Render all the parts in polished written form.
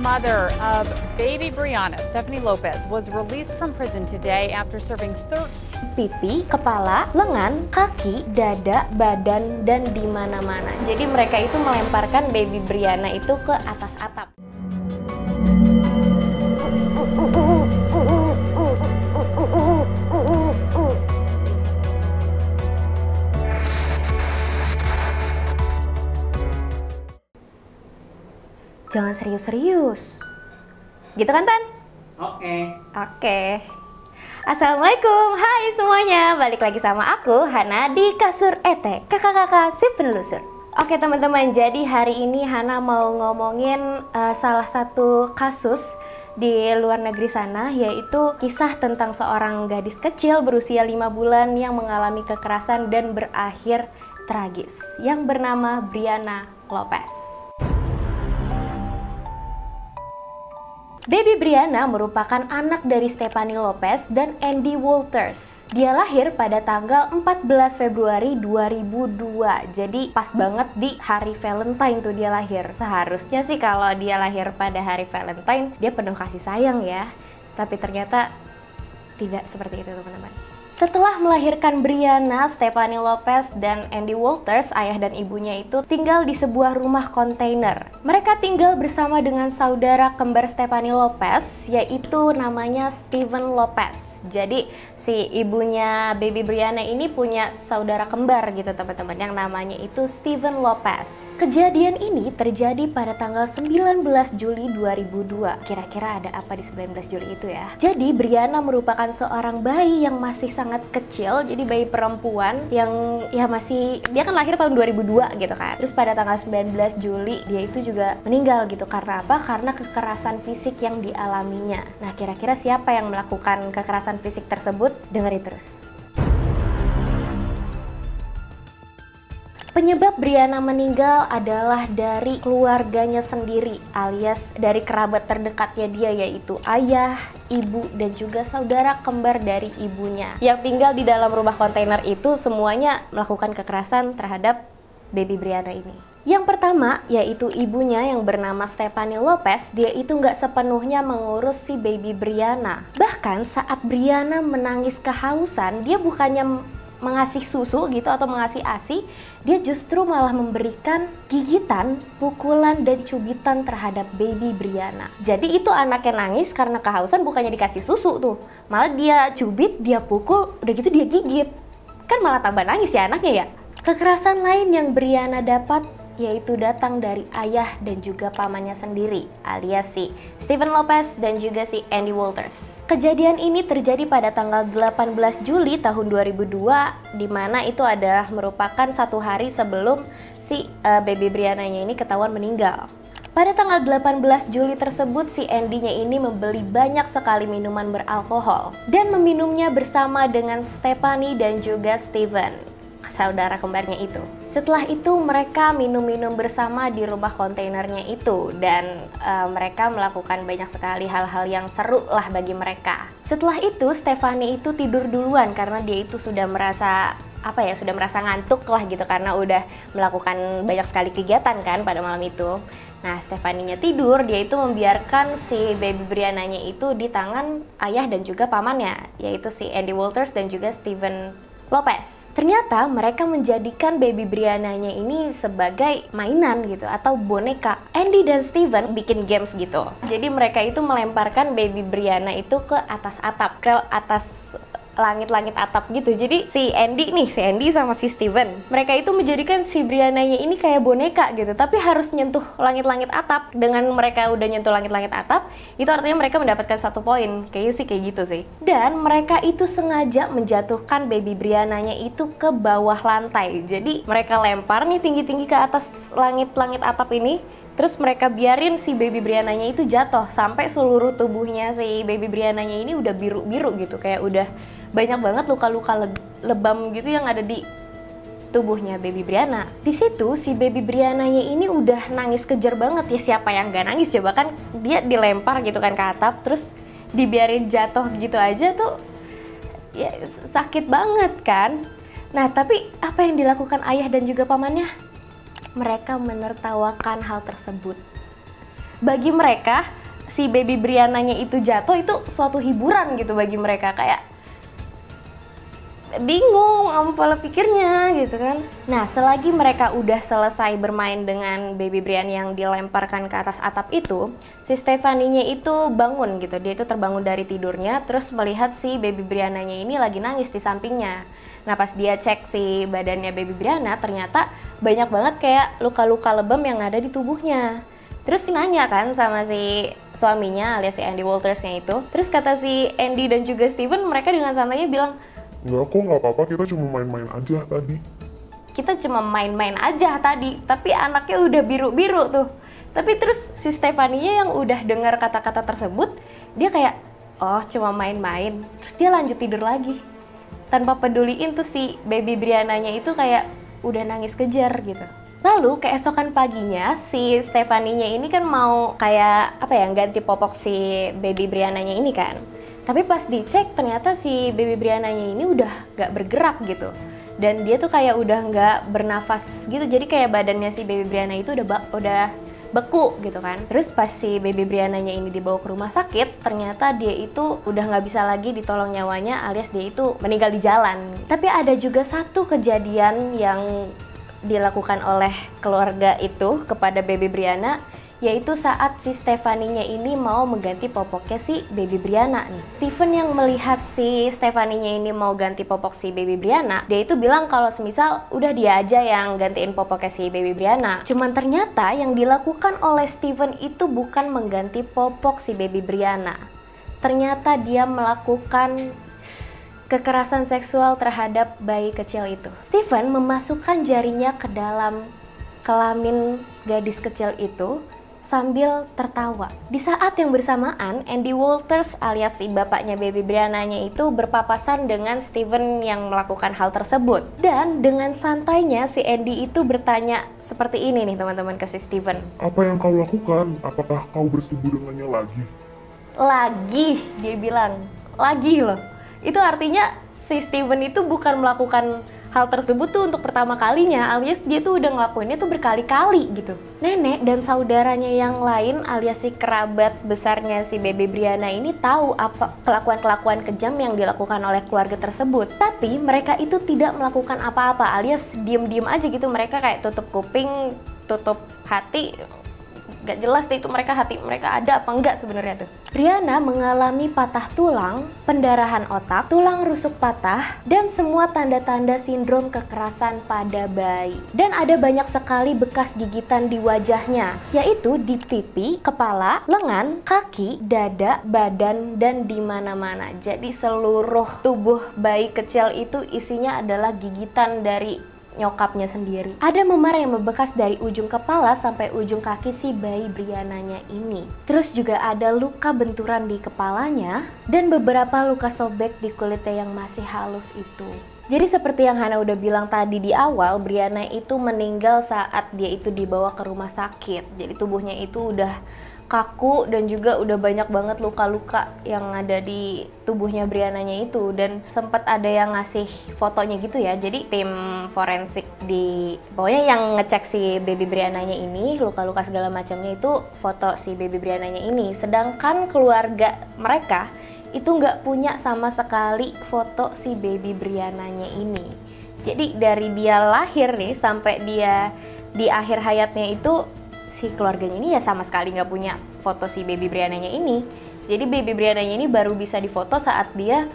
mother of baby Brianna, Stephanie Lopez, was released from prison today after serving 13 pipi, kepala, lengan, kaki, dada, badan, dan di mana-mana. Jadi mereka itu melemparkan baby Brianna itu ke atas atap. Jangan serius-serius. Gitu kan, Tan? Oke. Assalamualaikum, hai semuanya. Balik lagi sama aku, Hana, di Kasur ET, kakak-kakak si penelusur. Oke teman-teman, jadi hari ini Hana mau ngomongin salah satu kasus di luar negeri sana, yaitu kisah tentang seorang gadis kecil berusia 5 bulan yang mengalami kekerasan dan berakhir tragis, yang bernama Brianna Lopez. Baby Brianna merupakan anak dari Stephanie Lopez dan Andy Walters. Dia lahir pada tanggal 14 Februari 2002. Jadi pas banget di hari Valentine tuh dia lahir. Seharusnya sih kalau dia lahir pada hari Valentine, dia penuh kasih sayang ya. Tapi ternyata tidak seperti itu teman-teman. Setelah melahirkan Brianna, Stephanie Lopez dan Andy Walters, ayah dan ibunya itu tinggal di sebuah rumah kontainer. Mereka tinggal bersama dengan saudara kembar Stephanie Lopez, yaitu namanya Steven Lopez. Jadi si ibunya baby Brianna ini punya saudara kembar gitu teman-teman, yang namanya itu Steven Lopez. Kejadian ini terjadi pada tanggal 19 Juli 2002. Kira-kira ada apa di 19 Juli itu ya? Jadi Brianna merupakan seorang bayi yang masih sangat kecil, jadi bayi perempuan yang ya masih, dia kan lahir tahun 2002 gitu kan. Terus pada tanggal 19 Juli dia itu juga meninggal gitu. Karena apa? Karena kekerasan fisik yang dialaminya. Nah, kira-kira siapa yang melakukan kekerasan fisik tersebut? Dengerin terus. Penyebab Brianna meninggal adalah dari keluarganya sendiri, alias dari kerabat terdekatnya dia, yaitu ayah, ibu, dan juga saudara kembar dari ibunya. Yang tinggal di dalam rumah kontainer itu semuanya melakukan kekerasan terhadap baby Brianna ini. Yang pertama, yaitu ibunya yang bernama Stephanie Lopez. Dia itu nggak sepenuhnya mengurus si baby Brianna. Bahkan saat Brianna menangis kehausan, dia bukannya mengasih susu gitu atau mengasih ASI, dia justru malah memberikan gigitan, pukulan, dan cubitan terhadap baby Brianna. Jadi itu anaknya nangis karena kehausan, bukannya dikasih susu tuh, malah dia cubit, dia pukul, udah gitu dia gigit. Kan malah tambah nangis ya anaknya ya. Kekerasan lain yang Brianna dapat yaitu datang dari ayah dan juga pamannya sendiri, alias si Steven Lopez dan juga si Andy Walters. Kejadian ini terjadi pada tanggal 18 Juli tahun 2002, di mana itu adalah merupakan satu hari sebelum si baby Brianna-nya ini ketahuan meninggal. Pada tanggal 18 Juli tersebut, si Andy-nya ini membeli banyak sekali minuman beralkohol dan meminumnya bersama dengan Stephanie dan juga Steven, saudara kembarnya itu. Setelah itu mereka minum-minum bersama di rumah kontainernya itu, dan mereka melakukan banyak sekali hal-hal yang seru lah bagi mereka. Setelah itu Stephanie itu tidur duluan karena dia itu sudah merasa sudah merasa ngantuk lah gitu, karena udah melakukan banyak sekali kegiatan kan pada malam itu. Nah, Stephanie-nya tidur, dia itu membiarkan si baby Brianna-nya itu di tangan ayah dan juga pamannya, yaitu si Andy Walters dan juga Steven Lopez. Ternyata mereka menjadikan baby Brianna-nya ini sebagai mainan gitu atau boneka. Andy dan Steven bikin games gitu. Jadi mereka itu melemparkan baby Brianna itu ke atas atap, ke atas langit-langit atap gitu. Jadi si Andy sama si Steven, mereka itu menjadikan si Brianna-nya ini kayak boneka gitu, tapi harus nyentuh langit-langit atap. Dengan mereka udah nyentuh langit-langit atap, itu artinya mereka mendapatkan 1 poin. Kayaknya sih kayak gitu sih. Dan mereka itu sengaja menjatuhkan baby Brianna-nya itu ke bawah lantai. Jadi mereka lempar nih tinggi-tinggi ke atas langit-langit atap ini. Terus mereka biarin si baby Brianna-nya itu jatuh sampai seluruh tubuhnya si baby Brianna-nya ini udah biru-biru gitu, kayak udah banyak banget luka-luka lebam gitu yang ada di tubuhnya baby Brianna. Di situ si baby Brianna-nya ini udah nangis kejer banget ya, siapa yang gak nangis coba kan, dia dilempar gitu kan ke atap, terus dibiarin jatuh gitu aja tuh ya sakit banget kan. Nah, tapi apa yang dilakukan ayah dan juga pamannya? Mereka menertawakan hal tersebut. bagi mereka si baby Brianna-nya itu jatuh itu suatu hiburan gitu bagi mereka, kayak bingung sama pola pikirnya gitu kan. Nah, selagi mereka udah selesai bermain dengan baby Brian yang dilemparkan ke atas atap itu, si Stephanie-nya itu bangun gitu. Dia itu terbangun dari tidurnya, terus melihat si baby Brianna-nya ini lagi nangis di sampingnya. Nah, pas dia cek si badannya baby Brianna, ternyata banyak banget kayak luka-luka lebam yang ada di tubuhnya. Terus nanya kan sama si suaminya alias si Andy Walters-nya itu. Terus kata si Andy dan juga Steven, mereka dengan santainya bilang, Enggak kok, nggak apa-apa, kita cuma main-main aja tadi. kita cuma main-main aja tadi, tapi anaknya udah biru-biru tuh. Tapi terus si Stephanie-nya yang udah dengar kata-kata tersebut, dia kayak, oh cuma main-main. Terus dia lanjut tidur lagi. Tanpa peduliin tuh si baby Brianna-nya itu kayak udah nangis kejar gitu. Lalu keesokan paginya si Stephanie-nya ini kan mau kayak apa ya, ganti popok si baby Brianna-nya ini kan. Tapi pas dicek ternyata si baby Brianna-nya ini udah gak bergerak gitu. Dan dia tuh kayak udah gak bernafas gitu. Jadi kayak badannya si baby Brianna itu udah beku gitu kan. Terus pas si baby Brianna-nya ini dibawa ke rumah sakit, ternyata dia itu udah gak bisa lagi ditolong nyawanya, alias dia itu meninggal di jalan. Tapi ada juga satu kejadian yang dilakukan oleh keluarga itu kepada baby Brianna, yaitu saat si Stephanie-nya ini mau mengganti popoknya si baby Brianna nih. Steven yang melihat si Stephanie-nya ini mau ganti popok si baby Brianna, dia itu bilang kalau semisal udah dia aja yang gantiin popoknya si baby Brianna. Cuman ternyata yang dilakukan oleh Steven itu bukan mengganti popok si baby Brianna. Ternyata dia melakukan kekerasan seksual terhadap bayi kecil itu. Steven memasukkan jarinya ke dalam kelamin gadis kecil itu sambil tertawa. Di saat yang bersamaan, Andy Walters alias si bapaknya baby Brianna-nya itu berpapasan dengan Steven yang melakukan hal tersebut. Dan dengan santainya si Andy itu bertanya seperti ini nih teman-teman ke si Steven. Apa yang kau lakukan? Apakah kau bersetubuh dengannya lagi? Lagi, dia bilang. Lagi loh. Itu artinya si Steven itu bukan melakukan hal tersebut tuh untuk pertama kalinya, alias dia tuh udah ngelakuinnya tuh berkali-kali gitu. Nenek dan saudaranya yang lain alias si kerabat besarnya si baby Brianna ini tahu apa kelakuan-kelakuan kejam yang dilakukan oleh keluarga tersebut. Tapi mereka itu tidak melakukan apa-apa, alias diem-diem aja gitu. Mereka kayak tutup kuping, tutup hati. Gak jelas deh itu hati mereka ada apa enggak sebenarnya tuh. Brianna mengalami patah tulang, pendarahan otak, tulang rusuk patah, dan semua tanda-tanda sindrom kekerasan pada bayi. Dan ada banyak sekali bekas gigitan di wajahnya, yaitu di pipi, kepala, lengan, kaki, dada, badan, dan di mana-mana. Jadi seluruh tubuh bayi kecil itu isinya adalah gigitan dari nyokapnya sendiri. Ada memar yang membekas dari ujung kepala sampai ujung kaki si bayi Brianna-nya ini. Terus juga ada luka benturan di kepalanya dan beberapa luka sobek di kulitnya yang masih halus itu. Jadi seperti yang Hana udah bilang tadi di awal, Brianna itu meninggal saat dia itu dibawa ke rumah sakit. Jadi tubuhnya itu udah kaku dan juga udah banyak banget luka-luka yang ada di tubuhnya Brianna-nya itu. Dan sempat ada yang ngasih fotonya gitu ya. Jadi tim forensik di pokoknya yang ngecek si baby Brianna-nya ini, luka-luka segala macamnya itu foto si baby Brianna-nya ini. Sedangkan keluarga mereka itu nggak punya sama sekali foto si baby Brianna-nya ini. Jadi dari dia lahir nih sampai dia di akhir hayatnya itu si keluarganya ini ya sama sekali nggak punya foto si baby Brianna-nya ini. Jadi baby Brianna-nya ini baru bisa difoto saat dia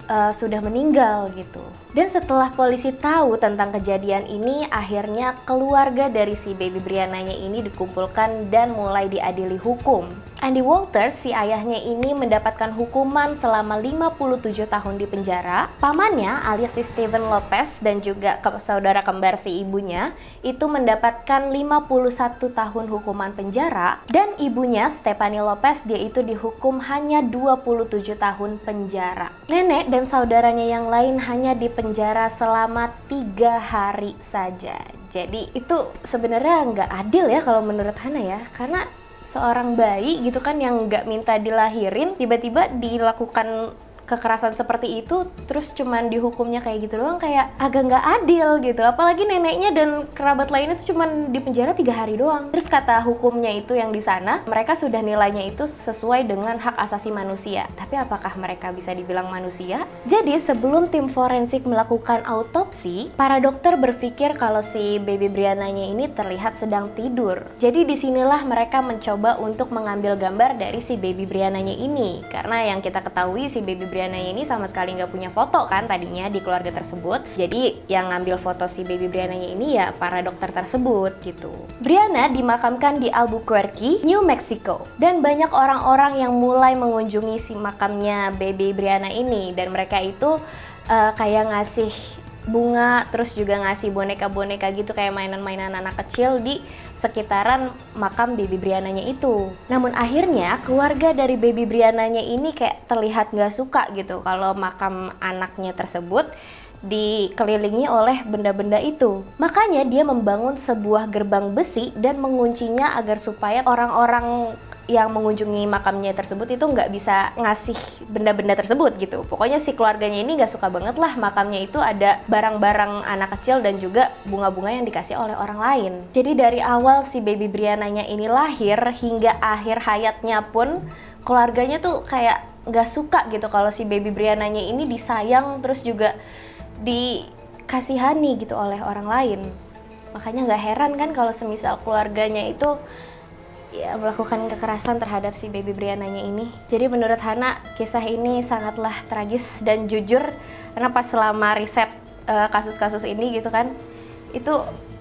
sudah meninggal gitu. Dan setelah polisi tahu tentang kejadian ini, akhirnya keluarga dari si baby Brianna-nya ini dikumpulkan dan mulai diadili hukum. Andy Walters, si ayahnya ini mendapatkan hukuman selama 57 tahun di penjara. Pamannya alias si Steven Lopez dan juga saudara kembar si ibunya itu mendapatkan 51 tahun hukuman penjara. Dan ibunya Stephanie Lopez dia itu dihukum hanya 27 tahun penjara. Nenek dan saudaranya yang lain hanya di penjara selama 3 hari saja. Jadi itu sebenarnya nggak adil ya kalau menurut Hana ya, karena seorang bayi gitu kan yang nggak minta dilahirin tiba-tiba dilakukan kekerasan seperti itu terus cuman dihukumnya kayak gitu doang, kayak agak nggak adil gitu. Apalagi neneknya dan kerabat lainnya tuh cuman di penjara 3 hari doang. Terus kata hukumnya itu yang di sana, mereka sudah nilainya itu sesuai dengan hak asasi manusia. Tapi apakah mereka bisa dibilang manusia? Jadi sebelum tim forensik melakukan autopsi, para dokter berpikir kalau si baby Briananya ini terlihat sedang tidur. Jadi disinilah mereka mencoba untuk mengambil gambar dari si baby Briananya ini. Karena yang kita ketahui si baby Briananya ini sama sekali nggak punya foto kan tadinya di keluarga tersebut. Jadi yang ngambil foto si baby Briananya ini ya para dokter tersebut gitu. Briana dimakamkan di Albuquerque, New Mexico. Dan banyak orang-orang yang mulai mengunjungi si makamnya baby Briana ini. Dan mereka itu kayak ngasih bunga, terus juga ngasih boneka-boneka gitu kayak mainan-mainan anak kecil di sekitaran makam baby Briananya itu. Namun akhirnya keluarga dari baby Briananya ini kayak terlihat nggak suka gitu kalau makam anaknya tersebut dikelilingi oleh benda-benda itu. Makanya dia membangun sebuah gerbang besi dan menguncinya agar supaya orang-orang yang mengunjungi makamnya tersebut itu nggak bisa ngasih benda-benda tersebut gitu. Pokoknya si keluarganya ini nggak suka banget lah makamnya itu ada barang-barang anak kecil dan juga bunga-bunga yang dikasih oleh orang lain. Jadi dari awal si baby Briananya ini lahir hingga akhir hayatnya pun keluarganya tuh kayak nggak suka gitu kalau si baby Briananya ini disayang terus juga dikasihani gitu oleh orang lain. Makanya nggak heran kan kalau semisal keluarganya itu ya melakukan kekerasan terhadap si baby Briananya ini. Jadi menurut Hana kisah ini sangatlah tragis dan jujur, karena pas selama riset kasus-kasus ini gitu kan, itu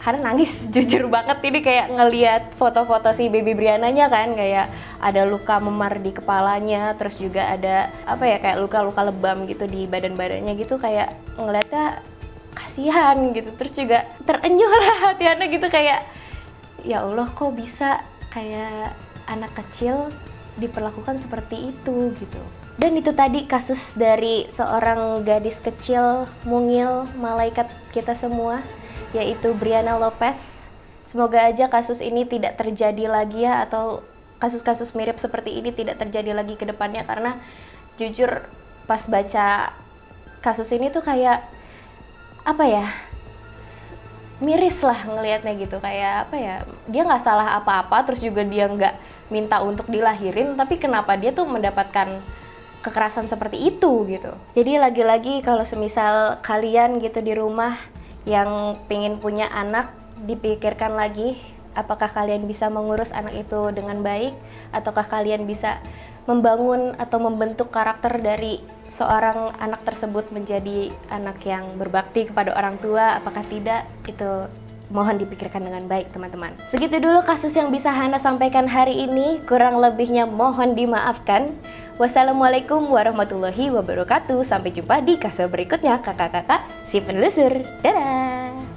Hana nangis jujur banget. Ini kayak ngelihat foto-foto si baby Briananya kan, kayak ada luka memar di kepalanya, terus juga ada apa ya kayak luka-luka lebam gitu di badan-badannya gitu, kayak ngeliatnya kasihan gitu. Terus juga terenyuh lah hati Hana gitu, kayak ya Allah kok bisa kayak anak kecil diperlakukan seperti itu gitu. Dan itu tadi kasus dari seorang gadis kecil mungil malaikat kita semua, yaitu Briana Lopez. Semoga aja kasus ini tidak terjadi lagi ya, atau kasus-kasus mirip seperti ini tidak terjadi lagi ke depannya, karena jujur pas baca kasus ini tuh kayak apa ya, miris lah ngelihatnya gitu. Kayak apa ya, dia nggak salah apa-apa, terus juga dia nggak minta untuk dilahirin, tapi kenapa dia tuh mendapatkan kekerasan seperti itu gitu. Jadi lagi-lagi kalau semisal kalian gitu di rumah yang pengen punya anak, dipikirkan lagi apakah kalian bisa mengurus anak itu dengan baik, ataukah kalian bisa membangun atau membentuk karakter dari seorang anak tersebut menjadi anak yang berbakti kepada orang tua, apakah tidak, itu mohon dipikirkan dengan baik teman-teman. Segitu dulu kasus yang bisa Hana sampaikan hari ini, kurang lebihnya mohon dimaafkan. Wassalamualaikum warahmatullahi wabarakatuh. Sampai jumpa di kasus berikutnya kakak-kakak si penelusur. Dadah!